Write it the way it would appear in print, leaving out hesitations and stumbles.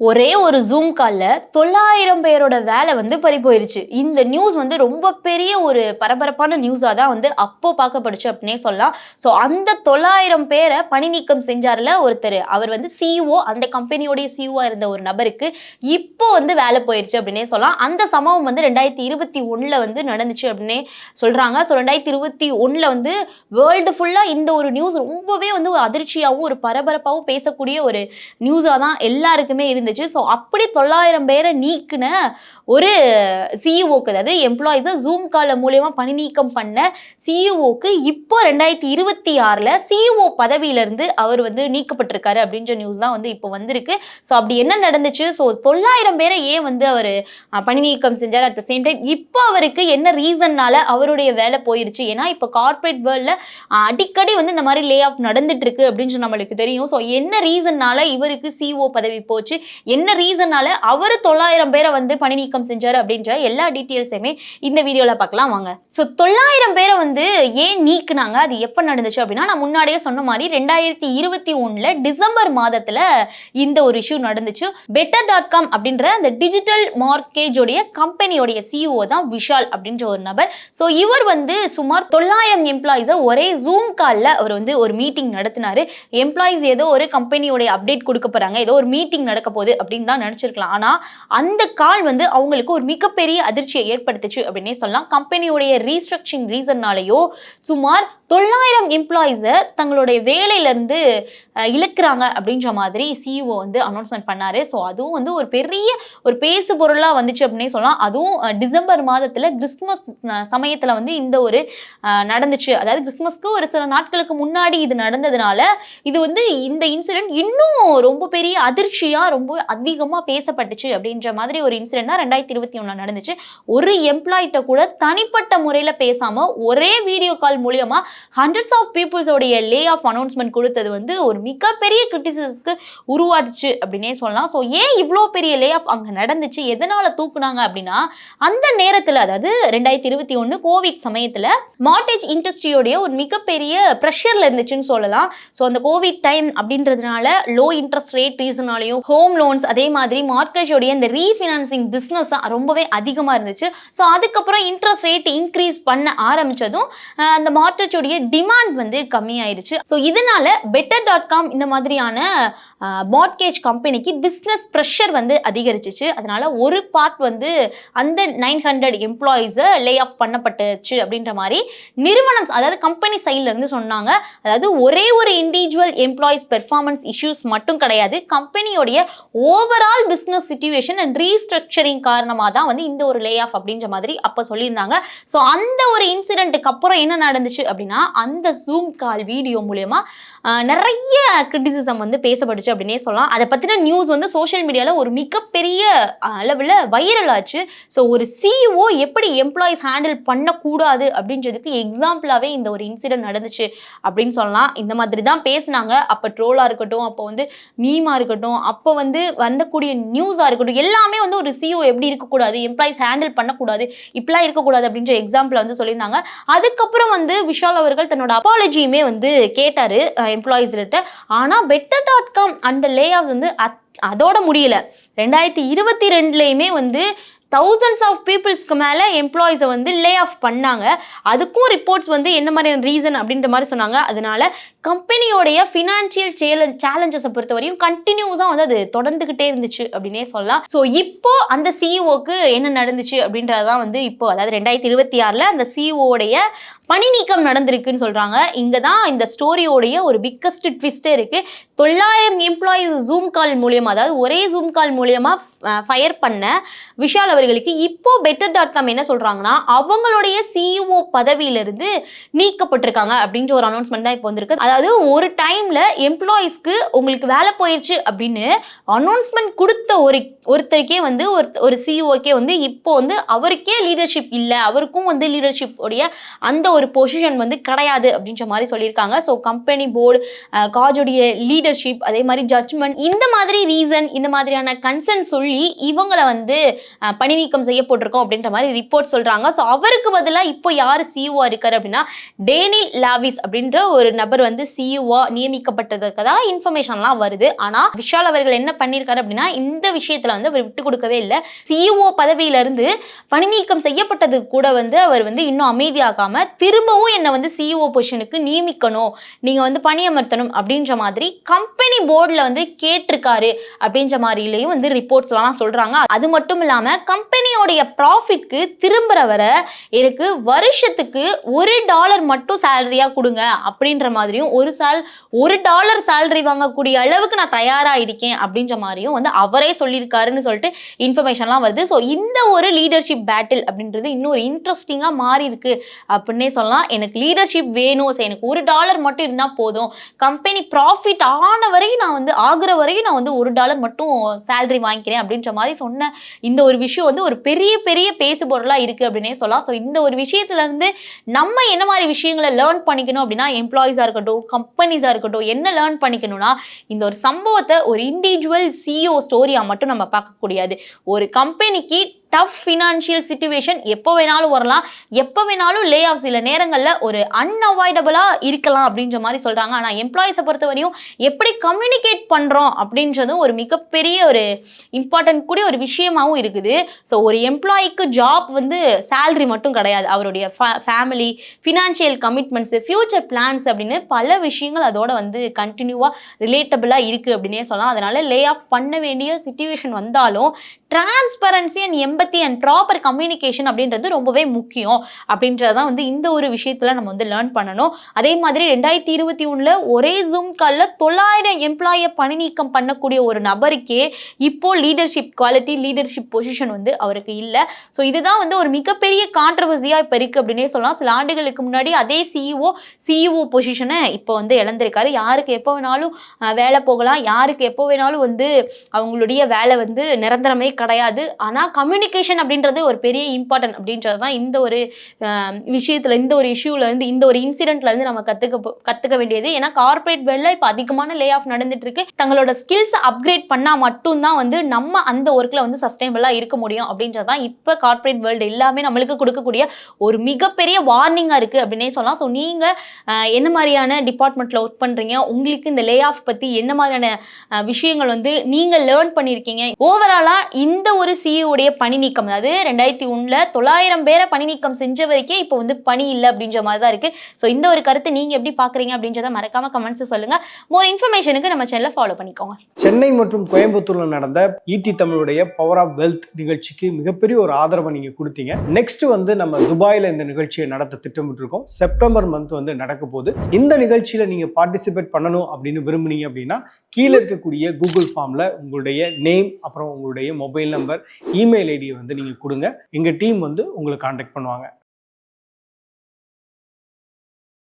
ஒரே ஒரு ஜூம் கால்ல 900 பேரோட வேலை வந்து பறி போயிருச்சு. இந்த நியூஸ் வந்து ரொம்ப பெரிய ஒரு பரபரப்பான நியூஸா தான் வந்து அப்போ பார்க்கப்படுச்சு அப்படின்னே சொல்லலாம். ஸோ அந்த 900 பேரை பணி நீக்கம் செஞ்சார்ல ஒருத்தர், அவர் வந்து சிஇஓ, அந்த கம்பெனியோடைய சிஇஓ இருந்த ஒரு நபருக்கு இப்போ வந்து வேலை போயிருச்சு அப்படின்னே சொல்லலாம். அந்த சம்பவம் வந்து 2021ல வந்து நடந்துச்சு அப்படின்னே சொல்றாங்க. ஸோ 2021ல வந்து வேர்ல்டு ஃபுல்லா இந்த ஒரு நியூஸ் ரொம்பவே வந்து ஒரு அதிர்ச்சியாகவும் ஒரு பரபரப்பாகவும் பேசக்கூடிய ஒரு நியூஸா தான் எல்லாருக்குமே இருந்துச்சு. ஸோ அப்படி 900 பேரை நீக்கின ஒரு சிஇஓக்கு, அதாவது எம்ப்ளாயிஸை ஜூம் கால் மூலியமா பணி நீக்கம் பண்ண சிஇஓக்கு இப்போ 2026ல சிஇஓ பதவியிலிருந்து அவர் வந்து நீக்கப்பட்டிருக்காரு அப்படின்ற நியூஸ் தான் வந்து இப்போ வந்திருக்கு. ஸோ அப்படி என்ன நடந்துச்சு, ஸோ 900 பேரை ஏன் வந்து அவர் பணி நீக்கம் செஞ்சார், அட் த சேம் டைம் இப்போ அவருக்கு என்ன ரீசன்னால அவருடைய வேலை போயிருச்சு. ஏன்னா இப்போ கார்பரேட் வேர்ல்ட்ல அடிக்கடி வந்து இந்த மாதிரி லே ஆஃப் நடந்துட்டு இருக்கு அப்படின்னு நம்மளுக்கு தெரியும். ஸோ என்ன ரீசன்னால இவருக்கு சிஇஓ பதவி போச்சு, என்ன ரீசனால அவர் 900 பேரை வந்து பணி நீக்கம் செஞ்சாரு அப்படின்ற எல்லா டீட்டெயில்ஸையுமே இந்த வீடியோல பார்க்கலாம் வாங்க. ஸோ 900 பேரை வந்து ஏன் நீக்குனாங்க, அது எப்போ நடந்துச்சு அப்படின்னா, நான் முன்னாடியே சொன்ன மாதிரி 2021ல டிசம்பர் மாதத்துல இந்த ஒரு இஷ்யூ நடந்துச்சு. better.com அப்படின்ற அந்த டிஜிட்டல் மார்க்கேஜோடைய கம்பெனியோடைய சிஇஓ தான் விஷால் அப்படின்ற ஒரு நபர். ஸோ இவர் வந்து சுமார் 900 எம்ப்ளாயிஸை ஒரே ஜூம் கால்ல அவர் வந்து ஒரு மீட்டிங் நடத்தினாரு. எம்ப்ளாயிஸ் ஏதோ ஒரு கம்பெனியோடைய அப்டேட் கொடுக்க போறாங்க, ஏதோ ஒரு மீட்டிங் நடக்க போகுது அப்படின்னு தான் நினைச்சிருக்கலாம். ஆனா அந்த கால் வந்து அவங்களுக்கு ஒரு மிகப்பெரிய அதிர்ச்சியை ஏற்படுத்துச்சு அப்படின்னே சொல்லலாம். கம்பெனியோடைய ரீஸ்ட்ரக்சரிங் ரீசன்னாலேயோ சுமார் 900 எம்ப்ளாயிஸை தங்களுடைய வேலையில இருந்து இழக்கிறாங்க அப்படின்ற மாதிரி சிஇஓ வந்து அனௌன்ஸ்மெண்ட் பண்ணாரு. ஸோ அதுவும் வந்து ஒரு பெரிய ஒரு பேசு பொருளா வந்துச்சு அப்படின்னே சொல்லலாம். அதுவும் டிசம்பர் மாதத்துல கிறிஸ்துமஸ் சமயத்துல வந்து இந்த ஒரு நடந்துச்சு. அதாவது கிறிஸ்துமஸ்க்கு ஒரு சில நாட்களுக்கு முன்னாடி இது நடந்ததுனால இது வந்து இந்த இன்சிடென்ட் இன்னும் ரொம்ப பெரிய அதிர்ச்சியா ரொம்ப அதிகமா பேசப்பட்டுச்சு அப்படின்ற மாதிரி ஒரு இன்சிடென்ட் தான் 2021 நடந்துச்சு. ஒரு எம்ப்ளாயிட்ட கூட தனிப்பட்ட முறையில பேசாம ஒரே வீடியோ கால் மூலியமா ஹண்ட்ரட்ஸ் ஆஃப் பீப்புள்ஸோடைய லே ஆஃப் அனௌன்ஸ்மெண்ட் கொடுத்தது வந்து ஒரு மிகப்பெரிய கிரிட்டிசிசம்ஸ்க்கு உருவாச்சு அப்படின்னே சொல்லலாம். ஸோ ஏன் இவ்வளோ பெரிய லே ஆஃப் அங்கே நடந்துச்சு, எதனால தூக்குனாங்க அப்படின்னா, அந்த நேரத்தில் அதாவது 2021 கோவிட் சமயத்தில் மார்டேஜ் இண்டஸ்ட்ரியோடைய ஒரு மிகப்பெரிய ப்ரெஷரில் இருந்துச்சுன்னு சொல்லலாம். ஸோ அந்த கோவிட் டைம் அப்படின்றதுனால லோ இன்ட்ரெஸ்ட் ரேட் ரீசனாலையும் ஹோம் லோன்ஸ், அதே மாதிரி மார்க்கேஜோடைய இந்த ரீஃபினான்சிங் பிஸ்னஸ் ரொம்பவே அதிகமாக இருந்துச்சு. ஸோ அதுக்கப்புறம் இன்ட்ரெஸ்ட் ரேட் இன்க்ரீஸ் பண்ண ஆரம்பித்ததும் அந்த மார்க்கேஜோடைய டிமாண்ட் வந்து கம்மியாயிருச்சு. ஸோ இதனால better.com இந்த மாதிரியான மார்ட்கேஜ் கம்பெனிக்கு பிஸ்னஸ் ப்ரெஷர் வந்து அதிகரிச்சிச்சு. அதனால ஒரு பார்ட் வந்து அந்த 900 எம்ப்ளாயிஸை லே ஆஃப் பண்ணப்பட்டுச்சு அப்படின்ற மாதிரி நிறுவனம், அதாவது கம்பெனி சைட்ல இருந்து சொன்னாங்க. அதாவது ஒரே ஒரு இண்டிவிஜுவல் எம்ப்ளாயிஸ் பெர்ஃபார்மன்ஸ் இஷ்யூஸ் மட்டும் கிடையாது, கம்பெனியோடைய overall business situation and restructuring காரணமாக தான் வந்து இந்த ஒரு லே ஆஃப் அப்படின்ற மாதிரி அப்போ சொல்லியிருந்தாங்க. ஸோ அந்த ஒரு இன்சிடென்ட்டுக்கு அப்புறம் என்ன நடந்துச்சு அப்படின்னா, அந்த ஜூம் கால் வீடியோ மூலமா நிறைய கிரிட்டிசிசம் வந்து பேசப்பட்டுச்சு அப்படின்னே சொல்லலாம். அதை பற்றின நியூஸ் வந்து சோஷியல் மீடியாவில் ஒரு மிகப்பெரிய அளவில் வைரல் ஆச்சு. ஸோ ஒரு சிஇஓ எப்படி எம்ப்ளாயிஸ் ஹேண்டில் பண்ணக்கூடாது அப்படின்றதுக்கு எக்ஸாம்பிளாகவே இந்த ஒரு இன்சிடென்ட் நடந்துச்சு அப்படின்னு சொல்லலாம். இந்த மாதிரி தான் பேசினாங்க. அப்போ ட்ரோலாக இருக்கட்டும், அப்போ வந்து மீமாக இருக்கட்டும், அப்போ வந்து வந்தக்கூடிய நியூஸாக இருக்கட்டும், எல்லாமே வந்து ஒரு சிஇஓ எப்படி இருக்கக்கூடாது, எம்ப்ளாயிஸ் ஹேண்டில் பண்ணக்கூடாது, இப்படிலாம் இருக்கக்கூடாது அப்படின்ற எக்ஸாம்பிள் வந்து சொல்லியிருந்தாங்க. அதுக்கப்புறம் வந்து விஷால் அவர்கள் தன்னோட அப்பாலஜியுமே வந்து கேட்டார் எம்ப்ளாயிஸ்கிட்ட. ஆனால் better.com அந்த லே ஆஃப் வந்து அதோட முடியல. 2022லையுமே வந்து தௌசண்ட்ஸ் ஆஃப் பீப்புள்ஸ்க்கு மேலே எம்ப்ளாயிஸை வந்து லே ஆஃப் பண்ணாங்க. அதுக்கும் ரிப்போர்ட்ஸ் வந்து என்ன மாதிரியான ரீசன் அப்படின்ற மாதிரி சொன்னாங்க. அதனால கம்பெனியோடைய ஃபினான்ஷியல் சேலஞ்சஸை பொறுத்தவரையும் கண்டினியூஸாக வந்து அது தொடர்ந்துக்கிட்டே இருந்துச்சு அப்படின்னே சொல்லலாம். ஸோ இப்போ அந்த சிஇஓக்கு என்ன நடந்துச்சு அப்படின்றதான் வந்து இப்போ, அதாவது 2026ல் அந்த சிஇஓடைய பணி நீக்கம் நடந்திருக்குன்னு சொல்கிறாங்க. இங்கே தான் இந்த ஸ்டோரியோடைய ஒரு பிக்கஸ்ட் ட்விஸ்டே இருக்குது. 900 எம்ப்ளாயிஸ் ஜூம் கால் மூலியமாக, அதாவது ஒரே ஜூம் கால் மூலியமாக ஃபயர் பண்ண விஷால் அவர்களுக்கு இப்போ better.com என்ன சொல்கிறாங்கன்னா, அவங்களுடைய சிஇஓ பதவியிலிருந்து நீக்கப்பட்டிருக்காங்க அப்படின்ற ஒரு அனௌன்ஸ்மெண்ட் தான் இப்போ வந்திருக்கு. அதாவது ஒரு டைமில் எம்ப்ளாயிஸ்க்கு உங்களுக்கு வேலை போயிடுச்சு அப்படின்னு அனௌன்ஸ்மெண்ட் கொடுத்த ஒருத்தருக்கே வந்து ஒரு சிஇஓக்கே வந்து இப்போ வந்து அவருக்கே லீடர்ஷிப் இல்லை, அவருக்கும் வந்து லீடர்ஷிப் உடைய அந்த ஒரு பொசிஷன் வந்து கிடையாது அப்படின்ற மாதிரி சொல்லியிருக்காங்க. ஸோ கம்பெனி போர்டு, காஜோடைய லீட் லீடர்ஷிப், அதே மாதிரி ஜட்ஜ்மெண்ட், இந்த மாதிரி ரீசன், இந்த மாதிரியான கன்சர்ன் சொல்லி இவங்களை வந்து பணி நீக்கம் செய்யப்பட்டிருக்கோம் அப்படின்ற மாதிரி ரிப்போர்ட் சொல்றாங்க. ஸோ அவருக்கு பதிலாக இப்போ யார் சிஇஓ இருக்காரு அப்படின்னா டேனியல் லாவிஸ் அப்படின்ற ஒரு நபர் வந்து சிஇஓ நியமிக்கப்பட்டதுக்கு தான் இன்ஃபர்மேஷன்லாம் வருது. ஆனால் விஷால் அவர்கள் என்ன பண்ணியிருக்காரு அப்படின்னா இந்த விஷயத்துல வந்து அவர் விட்டு கொடுக்கவே இல்லை. சிஇஓ பதவியிலிருந்து பணி நீக்கம் செய்யப்பட்டது கூட வந்து அவர் வந்து இன்னும் அமைதியாகாம திரும்பவும் என்னை வந்து சிஇஓ பொசிஷனுக்கு நியமிக்கணும், நீங்க வந்து பணியமர்த்தணும் அப்படின்ற மாதிரி கம்பெனி போர்டில் வந்து கேட்டிருக்காரு அப்படின்ற மாதிரிலையும் வந்து ரிப்போர்ட்ஸ்லாம் சொல்றாங்க. அது மட்டும் இல்லாம கம்பெனியோடைய ப்ராஃபிட்க்கு திரும்புற வர எனக்கு வருஷத்துக்கு $1 மட்டும் சேலரியா கொடுங்க அப்படின்ற மாதிரியும் $1 சேலரி வாங்கக்கூடிய அளவுக்கு நான் தயாரா இருக்கேன் அப்படின்ற மாதிரியும் வந்து அவரே சொல்லியிருக்காருன்னு சொல்லிட்டு இன்ஃபர்மேஷன்லாம் வருது. ஸோ இந்த ஒரு லீடர்ஷிப் பேட்டில் அப்படின்றது இன்னும் ஒரு இன்ட்ரெஸ்டிங்கா மாறி இருக்கு அப்படின்னே சொல்லலாம். எனக்கு லீடர்ஷிப் வேணும், எனக்கு $1 மட்டும் இருந்தா போதும், கம்பெனி ப்ராஃபிட் ஆன வரையும் நான் வந்து ஆகுற வரையும் நான் வந்து $1 மட்டும் சேலரி வாங்கிக்கிறேன் அப்படின்ற மாதிரி சொன்ன இந்த ஒரு விஷயம் வந்து ஒரு பெரிய பெரிய பேசு பொருளா இருக்கு அப்படின்னே சொல்லலாம். ஸோ இந்த ஒரு விஷயத்துல இருந்து நம்ம என்ன மாதிரி விஷயங்களை லேர்ன் பண்ணிக்கணும் அப்படின்னா எம்ப்ளாயிஸா இருக்கட்டும், கம்பெனிஸா இருக்கட்டும், என்ன லேர்ன் பண்ணிக்கணும்னா இந்த ஒரு சம்பவத்தை ஒரு இண்டிவிஜுவல் சிஇஓ ஸ்டோரியா மட்டும் நம்ம பார்க்கக்கூடியது. ஒரு கம்பெனிக்கு டஃப் ஃபினான்ஷியல் சிச்சுவேஷன் எப்போ வேணாலும் வரலாம், எப்போ வேணாலும் லே ஆஃப் சில நேரங்களில் ஒரு அன்அவாய்டபுளாக இருக்கலாம் அப்படின்ற மாதிரி சொல்கிறாங்க. ஆனால் எம்ப்ளாயிஸை பொறுத்த வரையும் எப்படி கம்யூனிகேட் பண்ணுறோம் அப்படின்றதும் ஒரு மிகப்பெரிய ஒரு இம்பார்ட்டன்ட் கூடிய ஒரு விஷயமாகவும் இருக்குது. ஸோ ஒரு எம்ப்ளாய்க்கு ஜாப் வந்து சேலரி மட்டும் கிடையாது, அவருடைய family, financial commitments, future plans அப்படின்னு பல விஷயங்கள் அதோட வந்து கண்டினியூவாக ரிலேட்டபிளாக இருக்குது அப்படின்னே சொல்லலாம். அதனால் லே ஆஃப் பண்ண வேண்டிய சிச்சுவேஷன் வந்தாலும் transparency and empathy and proper communication அப்படின்றது ரொம்பவே முக்கியம் அப்படின்றதான் வந்து இந்த ஒரு விஷயத்துல நம்ம வந்து லேர்ன் பண்ணணும். அதே மாதிரி 2021 ஒரே ஜூம் காலில் 900 எம்ப்ளாயை பணி நீக்கம் பண்ணக்கூடிய ஒரு நபருக்கே இப்போ லீடர்ஷிப் குவாலிட்டி, லீடர்ஷிப் பொசிஷன் வந்து அவருக்கு இல்லை. ஸோ இதுதான் வந்து ஒரு மிகப்பெரிய கான்ட்ரவர்சியா இப்போ இருக்கு அப்படின்னே சொல்லலாம். சில ஆண்டுகளுக்கு முன்னாடி அதே சிஇஓ பொசிஷனை இப்போ வந்து இழந்திருக்காரு. யாருக்கு எப்போ வேணாலும் வேலை போகலாம், யாருக்கு எப்போ வேணாலும் வந்து அவங்களுடைய வேலை வந்து நிரந்தரமே கிடையாது. ஆனால் கம்யூனிகேஷன் அப்படின்றது ஒரு பெரிய இம்பார்ட்டன்ட் அப்படின்றது தான் இந்த ஒரு விஷயத்தில், இந்த ஒரு இஷ்யூல இருந்து, இந்த ஒரு இன்சிடென்ட்ல இருந்து நம்ம கற்றுக்க வேண்டியது. ஏன்னா கார்பரேட் வேல்ல இப்போ அதிகமான லே ஆஃப் நடந்துட்டு இருக்கு. தங்களோட ஸ்கில்ஸ் அப்கிரேட் பண்ணால் மட்டும்தான் வந்து நம்ம அந்த ஒர்க்கில் வந்து சஸ்டைனபிளாக இருக்க முடியும் அப்படின்றது தான் இப்போ கார்பரேட் வேர்ல்டு எல்லாமே நம்மளுக்கு கொடுக்கக்கூடிய ஒரு மிகப்பெரிய வார்னிங்காக இருக்குது அப்படின்னே சொல்லலாம். ஸோ நீங்கள் என்ன மாதிரியான டிபார்ட்மெண்ட்டில் ஒர்க் பண்ணுறீங்க, உங்களுக்கு இந்த லே ஆஃப் பற்றி என்ன மாதிரியான விஷயங்கள் வந்து நீங்கள் லேர்ன் பண்ணியிருக்கீங்க, ஓவராலாக இந்த ஒரு சிஇஓடைய பணி நீக்கம், அதாவது 2001 900 பேரை பணி நீக்கம் செஞ்ச வரைக்கும் இப்போ வந்து பணி இல்லை அப்படின்ற மாதிரி தான் இருக்கு. ஸோ இந்த ஒரு கருத்தை நீங்க எப்படி பாக்குறீங்க அப்படின்றத மறக்காம கமெண்ட்ஸ் சொல்லுங்க. மோர் இன்ஃபர்மேஷனுக்கு நம்ம சேனலை ஃபாலோ பண்ணிக்கோங்க. சென்னை மற்றும் கோயம்புத்தூர்ல நடந்த ஈடி தமிழுடைய பவர் ஆஃப் வெல்த் நிகழ்ச்சிக்கு மிகப்பெரிய ஒரு ஆதரவை நீங்க கொடுத்தீங்க. நெக்ஸ்ட் வந்து நம்ம துபாயில இந்த நிகழ்ச்சியை நடத்த திட்டமிட்டு இருக்கோம். செப்டம்பர் மந்த் வந்து நடக்க போகுது. இந்த நிகழ்ச்சியில நீங்க பார்ட்டிசிபேட் பண்ணணும் அப்படின்னு விரும்புனீங்க அப்படின்னா கீழே இருக்கக்கூடிய கூகுள் ஃபார்ம்ல உங்களுடைய நேம், அப்புறம் உங்களுடைய மொபைல் நம்பர், இமெயில் ஐடியை வந்து நீங்க கொடுங்க. எங்க டீம் வந்து உங்களை கான்டாக்ட் பண்ணுவாங்க.